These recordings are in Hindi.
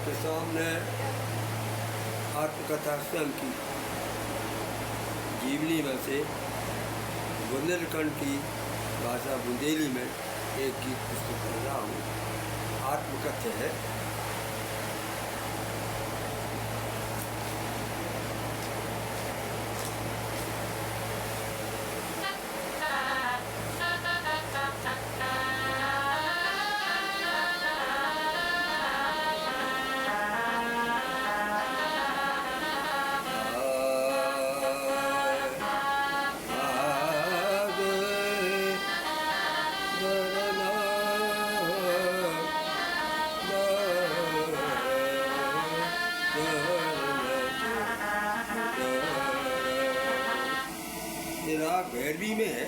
आपके सामने आत्मकथा स्वयं की जीवनी में से बुंदेलखंड की भाषा बुंदेली में एक गीत प्रस्तुत कर रहा हूँ। आत्मकथ्य है। राग भैरवी में है।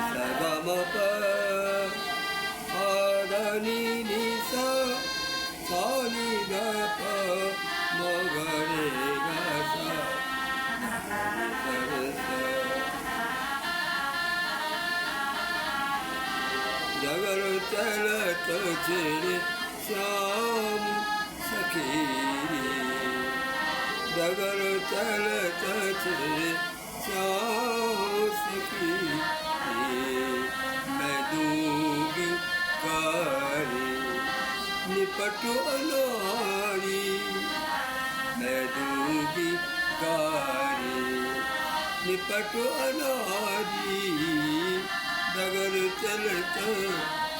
सा म प ध नि नि सा सा नि ध प म ग रे ग सा जगर चलत चले श्याम सखी जगर चलत चले श्याम सखी मैं दूंगी कारी निपटो अनारी मैं दूंगी कारी निपटो अनारी डगर चलत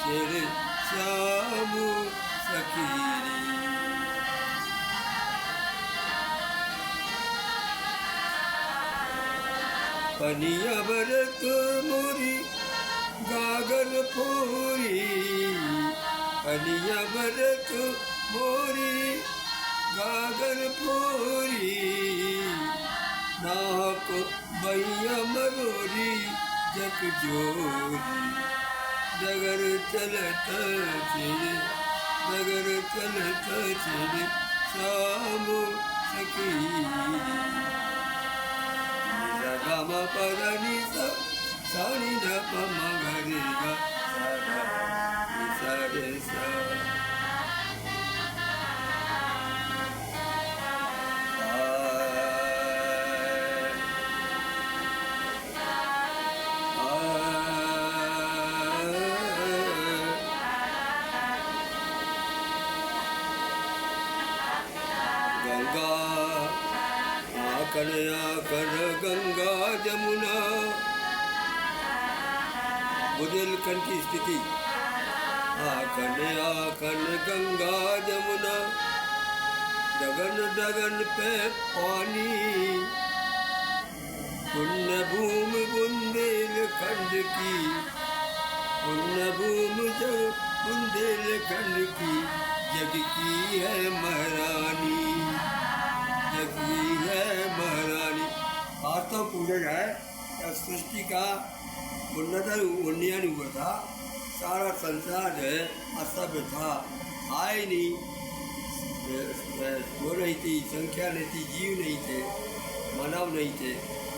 चले श्याम सखी। पनिया बरत मोरी गागर फोरी पनिया बरत मोरी गागर फोरी नाक बैया मरोरी जग जोरी जगर चलत चले जगर चलत चले श्याम सखी ग म प ध नि सा सा नि ध प म ग रे ग सा रे सा गंगा आकन आकन गंगा जमुना बुंदेलखंड की स्थिति। आकन आकन गंगा जमुना डगन डगन पे पानी पुण्य भूमि बुंदेलखंड की पुण्य भूमि जग बुंदेलखंड की जग की है महारानी जग की है महारानी। वास्तव पूजन है जब सृष्टि का उन्नयन हुआ था, सारा संसार है असभ्य था, आय नहीं वो नहीं थी, संख्या नहीं थी, जीव नहीं थे, मानव नहीं थे।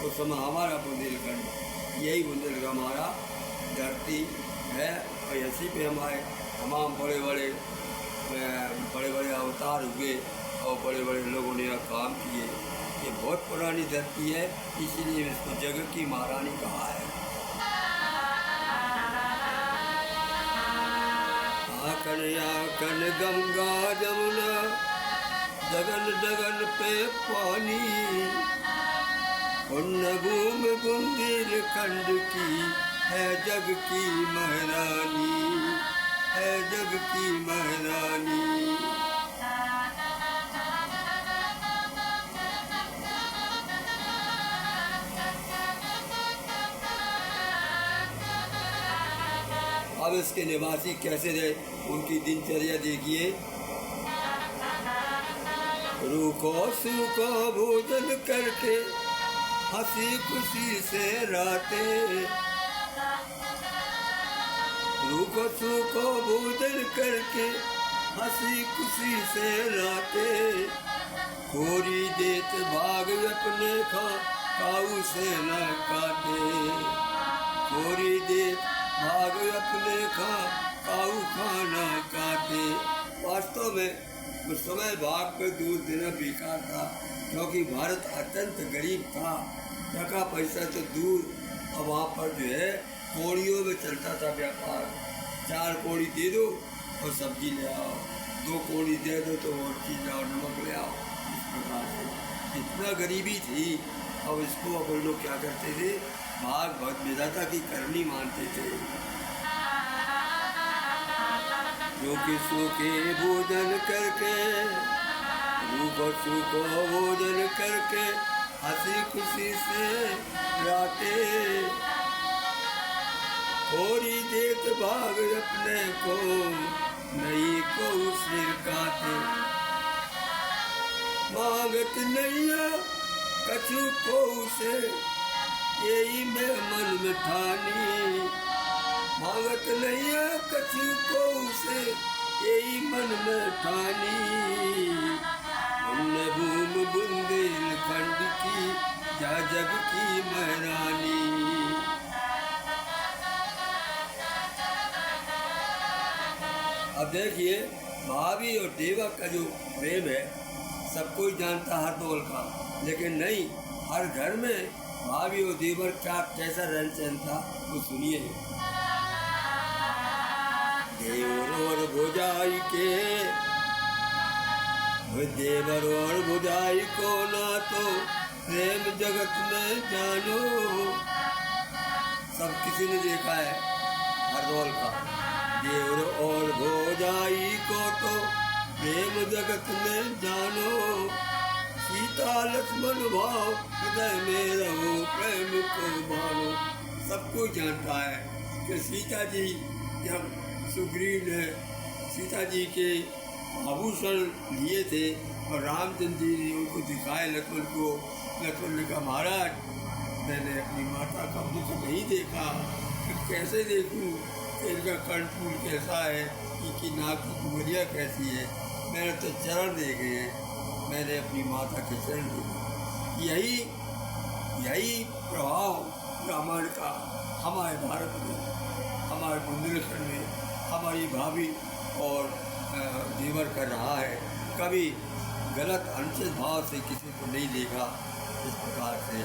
उस समय हमारा बुंदेलखंड यही बुंदेलखंड हमारा धरती है और इसी पे हमारे तमाम बड़े बड़े अवतार हुए और बड़े बड़े लोगों ने काम किए। ये बहुत पुरानी धरती है, इसीलिए इसको जग की महारानी कहा है। आकन आकन गंगा जमुना जगन जगन पे पानी पुण्य भूमि बुंदेलखंड की है जग की महारानी है जग की महारानी। अब इसके निवासी कैसे रहे, उनकी दिनचर्या देखिए। रूखो सूखो भोजन करके हंसी खुशी से राते रूखो सूखो भोजन करके हंसी खुशी से राते खोरी देत भाग अपने काऊ से न काटे खोरी देत भाग अपने काऊ खाना खाते। वास्तव में उस समय भाग पे दूध देना बेकार था, क्योंकि भारत अत्यंत गरीब था, टका पैसा तो दूर। और वहाँ पर जो है कौड़ियों में चलता था व्यापार। 4 कौड़ी दे दो और सब्जी ले आओ, 2 कौड़ी दे दो तो और चीज़ लाओ, नमक ले आओ। इस प्रकार से इतना गरीबी थी। अब इसको अब लोग क्या करते थे, भाग भगवत विधाता की करनी मानते थे। जो कि सूखे भोजन करके, को भोजन करके हंसी खुशी से राते, थोड़ी देत भाग अपने को नहीं को सिर काटे। मांगत नैया कछु को से, यही मैं मन में ठानी। मांगत नैया कछु को से, यही मन में ठानी। हमने भूम बुंदेलखंड की जा जग की महारानी। अब देखिए, भाभी और देवा का जो प्रेम है सब कोई जानता हरदौल का, लेकिन नहीं, हर घर में भाभी और देवर का कैसा रहन सहन था वो सुनिए। देवर और भुजाई के, देवर और भुजाई को ना तो प्रेम जगत में जानो। सब किसी ने देखा है हरदौल का। देवर और भुजाई को तो प्रेम जगत में जानो। सीता लक्ष्मण भाव हृदय में रहो, प्रेम को मानो। सबको जानता है कि सीता जी जब सुग्रीव ने सीता जी के आभूषण लिए थे और रामचंद्र जी ने उनको दिखाए लक्ष्मण को, लक्ष्मण ने कहा महाराज मैंने अपनी माता का मुख नहीं देखा, तो कैसे देखूं, इनका कर्णफूल कैसा है, इनकी नाक की कुमरिया कैसी है, मैंने तो चरण देखे हैं, मैंने अपनी माता के चरण देखे। यही प्रभाव रामायण का हमारे भारत में, हमारे बुंदेलखंड में हमारी भाभी और देवर कर रहा है। कभी गलत अनुचित भाव से किसी को नहीं देखा। इस प्रकार से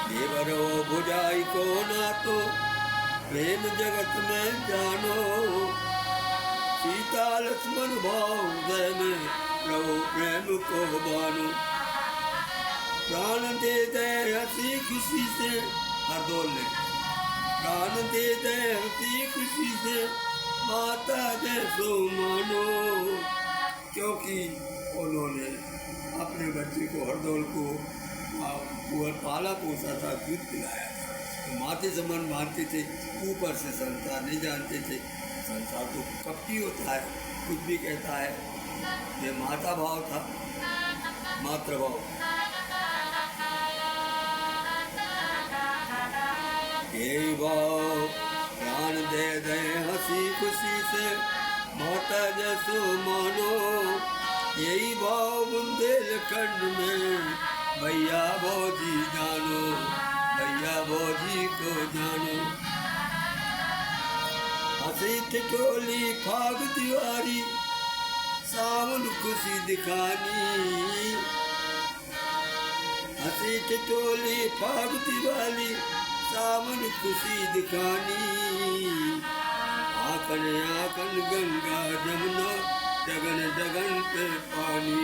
देवर ओ भुजाई को ना तो प्रेम जगत में जानो। सीता लक्ष्मण भाव हृदय में रहो, प्रेम को बानो। प्राण दे दे हंसी खुशी से, हरदौल ने प्राण दे दे हंसी खुशी से, माता जैसो मानो। क्योंकि उन्होंने अपने बच्चे को हरदौल को पाला पोसा था, दूध पिलाया था, तो माते समान मानते थे। ऊपर से संसार नहीं जानते थे। संसार तो कपटी होता है, कुछ भी कहता है। ये माता भाव था, मातृभाव। यही भाव प्राण दे दे हंसी खुशी से, माता जैसो मानो। यही भाव बुंदेलखंड में भैया भौजी जानो, भैया भौजी को जानो। हंसी ठिठोली फाग दिवारी, सावन खुशी दिखानी। हंसी ठिठोली फाग दिवाली, सावन खुशी दिखानी। आकन आकन गंगा जमुना, जगन जगन पे पानी,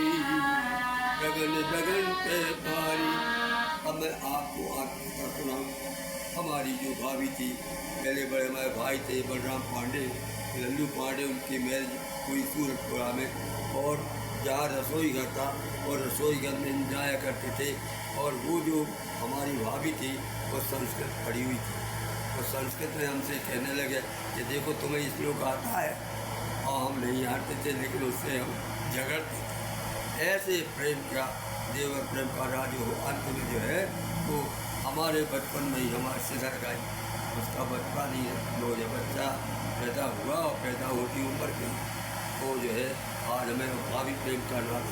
जगन जगन पे पानी। अब मैं आपको आत्मकथा सुनाऊँ। हमारी जो भाभी थी, पहले बड़े हमारे भाई थे बलराम पांडे, लल्लू पांडे, उनकी मैरिज हुई सूरतपुरा में। और जहाँ रसोई घर था और रसोई घर में जाया करते थे। और वो जो हमारी भाभी थी वो संस्कृत पढ़ी हुई थी, और संस्कृत में हमसे कहने लगे कि देखो तुम्हें श्लोक आता है, और हम नहीं आते थे, लेकिन उससे हम झगड़ते थे। ऐसे प्रेम का, देवर प्रेम का राज हो अंत में जो है वो हमारे बचपन में ही हमारे सिधर गई। उसका बचपन ही लो जब बच्चा पैदा हुआ और पैदा होती उम्र के, वो जो है आज हमें भाभी प्रेम का नाम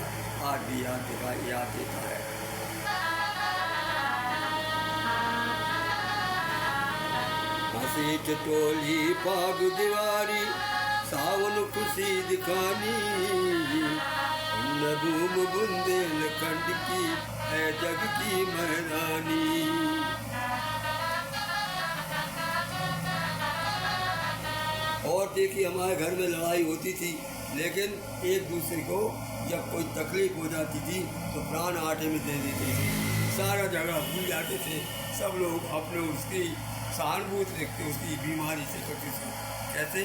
आज भी याद देता है। हसी टटोली फाग दिवारी सावन खुशी दिखानी भूम बुंदेलखंड की है जग की महारानी। और देखिए हमारे घर में लड़ाई होती थी, लेकिन एक दूसरे को जब कोई तकलीफ हो जाती थी तो प्राण आटे में दे देते थे, सारा झगड़ा भूल जाते थे, सब लोग अपने उसकी सहानुभूति रखते उसकी बीमारी से करते थे। कैसे?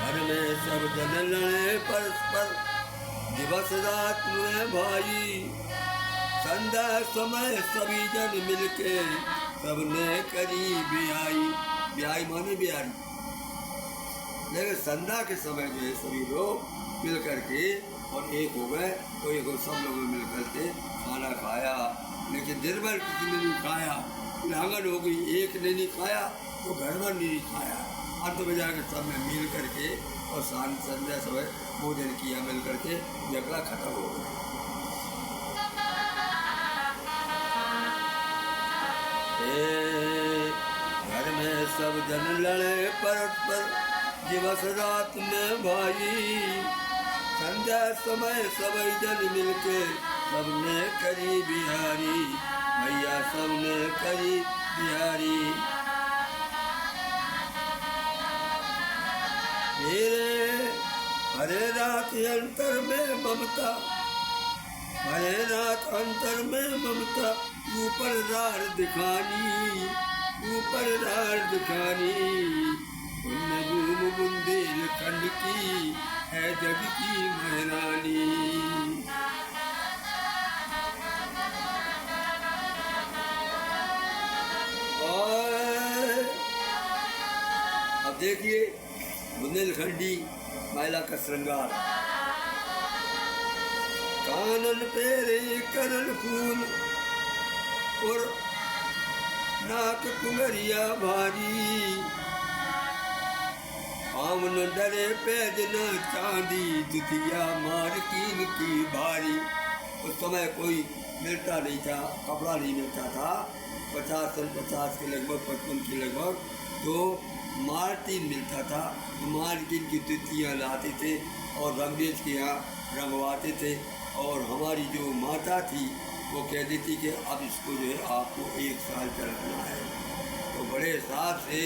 घर में सब जन लड़े परस्पर दिवस रात में भाई, संध्या समय सभी जन मिलके सबने करी बियाई। बियाई माने बिहारी। लेकिन संध्या के समय जो है सभी लोग मिल करके और एक हो गए तो एक सब लोगों मिल करके खाना खाया। लेकिन दिन भर किसी ने नहीं खाया, लांगन हो गई, एक ने नहीं खाया तो घर भर नहीं खाया। अंत में जाकर सब ने मिल करके और संध्या समय भोजन किया मिल करके, झगड़ा खत्म हो गया। घर में सब जन लड़े परस्पर दिवस रात में भाई, संध्या समय सब जन मिलके सबने करी बिहारी, भैया सबने करी बिहारी। मेरे हरे रात अंतर में ममता, हरे रात अंतर में ममता, ऊपर रार दिखानी, ऊपर रार दिखानी। भूम बुंदेलखंड की है जग की महारानी। और अब देखिए बुंदेलखंडी महिला का श्रृंगार, कानन पेरे करल फूल और नाक कुंगरिया भारी, आमन डरे पैजना चांदी, दुतिया मारकीन की भारी। उस समय कोई मिलता नहीं था, कपड़ा नहीं मिलता था। 50 के लगभग 55 के लगभग तो मार्टिन मिलता था। मार्टिन की दुतियाँ लाते थे और रंगरेज के यहाँ रंगवाते थे। और हमारी जो माता थी वो कहती थी कि अब इसको जो है आपको 1 साल चलना है। तो बड़े हिसाब से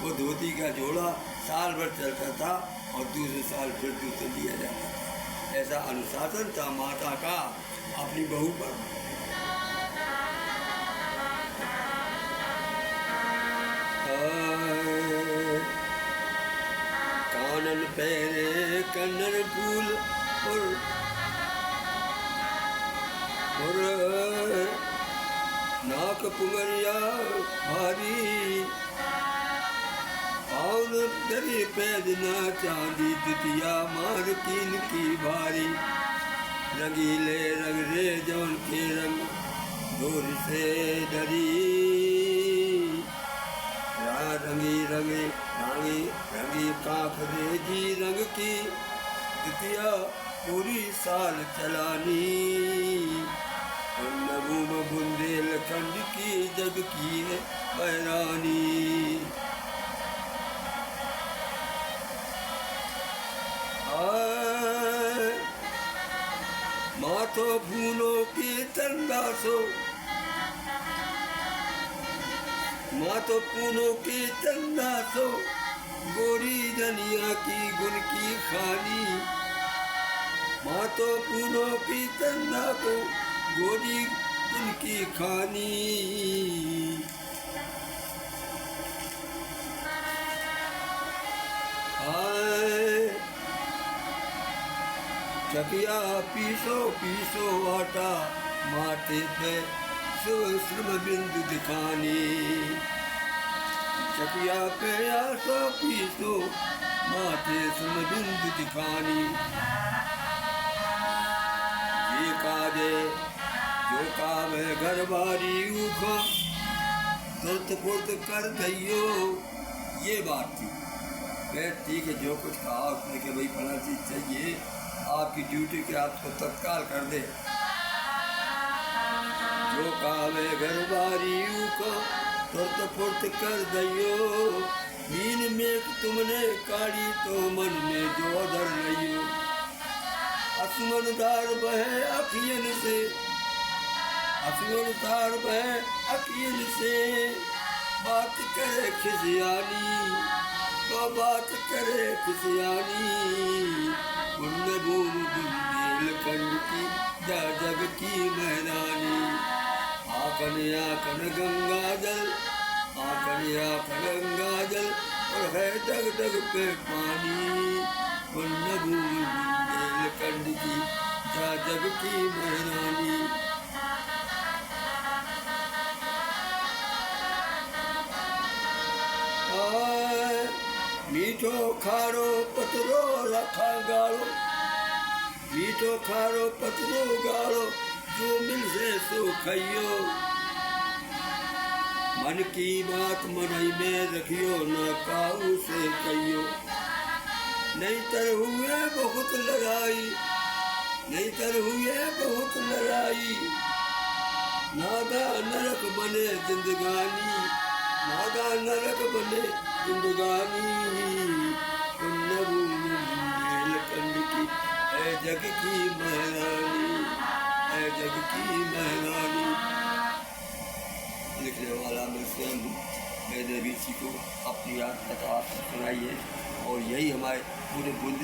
वो धोती का जोड़ा साल भर चलता था और दूसरे साल फिर दूसरे लिया जाता था। ऐसा अनुशासन था माता का अपनी बहू पर। कानन पहरे कन्नर फूल और नाक पुंगरिया भारी, और डरे पैजना चांदी, दुतिया मारकीन की भारी। रंगीले रंग रे जौन के रंग दूर से डरी, रंगी रंगी रंगी रंगी कांख रे जी रंग की, दुतिया पूरी साल चलानी। भूम बुंदेलखंड की जग की है महारानी। माथो फूलों की तंदासो, माथो फूलों की तंदासो, गोरी जनिया की गुन की खानी। माथो फूलों की तंदा को गोरी उनकी खानी। आए चकिया पीसो पीसो आटा, माथे पे श्रम बिंदु दिखानी। चकिया पे आसो पीसो, माथे श्रम बिंदु दिखानी। ये काजे जो काम है घर बारी उखा, तुरत फुर्त कर दइयो। ये बात थी। मैं ठीक है, जो कुछ कहा उसने कि भाई फला चीज़ चाहिए, आपकी ड्यूटी के आपको तत्काल कर दे। जो कावे घर बारी को तुरत फुर्त कर दइयो। मीन में तुमने काढ़ी तो मन में जो धर लियो। आसमनदार बहे अखियन से, आसमनदार बहे अखियन से, बात करे खिसियानी तो बात करे खिसियानी। बुन बूम बुंदेलखंड की जा जग की मैदानी। आकन आकन गंगा जल, आकन आकन गंगा जल, और है डग डग पे पानी। बुन बूम बुंदेलखंड की जा जग की मैदानी। मीठो खारो पतरो रखा गालो, मीठो खारो पतरो गालो, जो मिल से सो खइयो। मन की बात मनई में रखियो, न काऊ से कहियो। नहीं तर हुए बहुत लड़ाई, नहीं तर हुए बहुत लड़ाई। नागा नरक बने जिंदगानी, नागा नरक बने जिंदगानी। बुंदेलखंड की है जग की महारानी, है जग की महारानी। लिखने वाला मैं स्वयं हूँ। मैंने भी इसी को अपनी याद कथा सुनाई है, और यही हमारे पूरे बुंदे